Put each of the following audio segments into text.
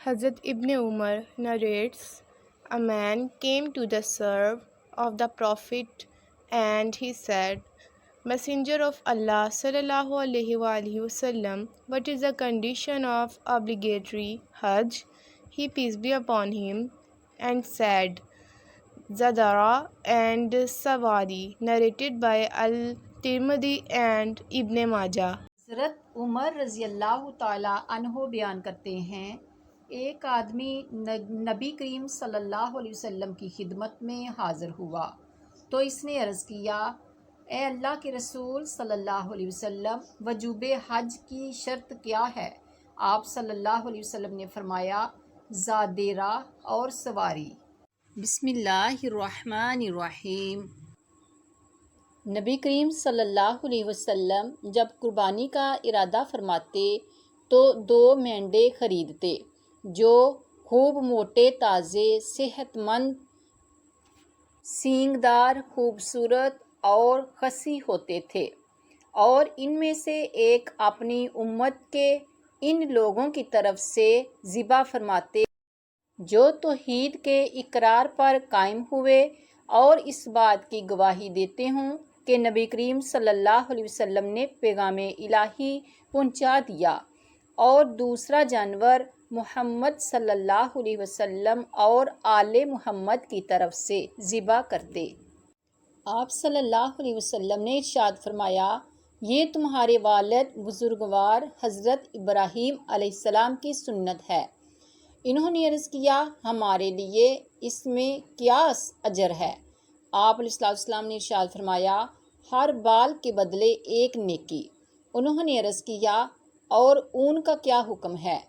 Hazrat Ibn Umar narrates, a man came to the serve of the Prophet and he said, Messenger of Allah sallallahu alaihi wasallam, what is the condition of obligatory Hajj? He, peace be upon him, and said, Zadara and Sawari, narrated by Al-Tirmidhi and Ibn Majah. حضرت عمر رضی اللہ تعالیٰ عنہ بیان کرتے ہیں، ایک آدمی نبی کریم صلی اللہ علیہ وسلم کی خدمت میں حاضر ہوا تو اس نے عرض کیا، اے اللہ کے رسول صلی اللہ علیہ وسلم، وجوب حج کی شرط کیا ہے؟ آپ صلی اللہ علیہ وسلم نے فرمایا، زادیرہ اور سواری۔ بسم اللہ الرحمن الرحیم۔ نبی کریم صلی اللہ علیہ وسلم جب قربانی کا ارادہ فرماتے تو 2 مینڈے خریدتے جو خوب موٹے، تازے، صحت مند، سینگدار، خوبصورت اور خسی ہوتے تھے، اور ان میں سے ایک اپنی امت کے ان لوگوں کی طرف سے ذبح فرماتے جو توحید کے اقرار پر قائم ہوئے اور اس بات کی گواہی دیتے ہوں کہ نبی کریم صلی اللہ علیہ وسلم نے پیغام الہی پہنچا دیا، اور دوسرا جانور محمد صلی اللہ علیہ وسلم اور آل محمد کی طرف سے ذبح کرتے۔ آپ صلی اللہ علیہ وسلم نے ارشاد فرمایا، یہ تمہارے والد بزرگوار حضرت ابراہیم علیہ السلام کی سنت ہے۔ انہوں نے عرض کیا، ہمارے لیے اس میں کیا اجر ہے؟ آپ علیہ السلام نے ارشاد فرمایا، ہر بال کے بدلے 1 نیکی۔ انہوں نے عرض کیا، اور اون کا کیا حکم ہے؟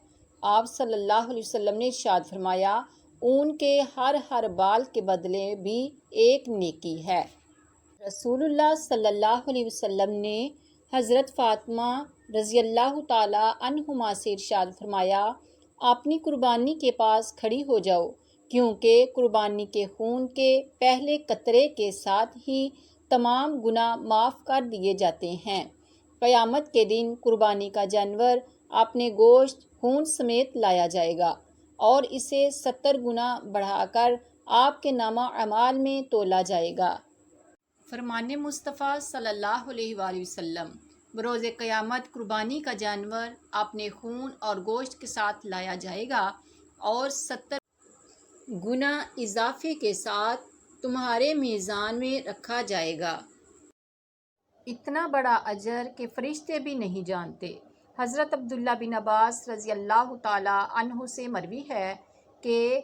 آپ صلی اللہ علیہ وسلم نے ارشاد فرمایا، اون کے ہر بال کے بدلے بھی 1 نیکی ہے۔ رسول اللہ صلی اللہ علیہ وسلم نے حضرت فاطمہ رضی اللہ تعالی عنہما سے ارشاد فرمایا، اپنی قربانی کے پاس کھڑی ہو جاؤ، کیونکہ قربانی کے خون کے پہلے قطرے کے ساتھ ہی تمام گناہ معاف کر دیے جاتے ہیں۔ قیامت کے دن قربانی کا جانور اپنے گوشت خون سمیت لایا جائے گا اور اسے 70 گنا بڑھا کر آپ کے نامہ اعمال میں تولا جائے گا۔ فرمان مصطفیٰ صلی اللہ علیہ وآلہ وسلم، بروز قیامت قربانی کا جانور اپنے خون اور گوشت کے ساتھ لایا جائے گا اور 70 گنا اضافے کے ساتھ تمہارے میزان میں رکھا جائے گا۔ اتنا بڑا اجر کہ فرشتے بھی نہیں جانتے۔ حضرت عبداللہ بن عباس رضی اللہ تعالی عنہ سے مروی ہے کہ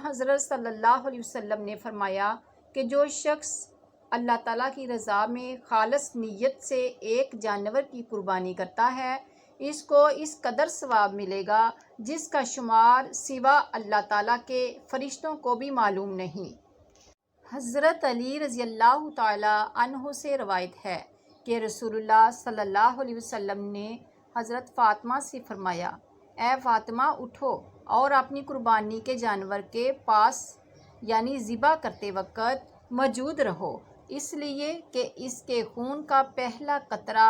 حضرت صلی اللہ علیہ وسلم نے فرمایا کہ جو شخص اللہ تعالیٰ کی رضا میں خالص نیت سے ایک جانور کی قربانی کرتا ہے، اس کو اس قدر ثواب ملے گا جس کا شمار سوا اللہ تعالیٰ کے فرشتوں کو بھی معلوم نہیں۔ حضرت علی رضی اللہ تعالی عنہ سے روایت ہے کہ رسول اللہ صلی اللہ علیہ وسلم نے حضرت فاطمہ سے فرمایا، اے فاطمہ، اٹھو اور اپنی قربانی کے جانور کے پاس یعنی ذبح کرتے وقت موجود رہو، اس لیے کہ اس کے خون کا پہلا قطرہ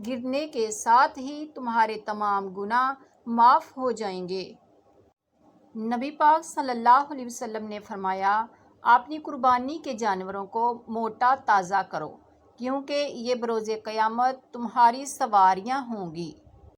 گرنے کے ساتھ ہی تمہارے تمام گناہ معاف ہو جائیں گے۔ نبی پاک صلی اللہ علیہ وسلم نے فرمایا، اپنی قربانی کے جانوروں کو موٹا تازہ کرو، کیونکہ یہ بروز قیامت تمہاری سواریاں ہوں گی۔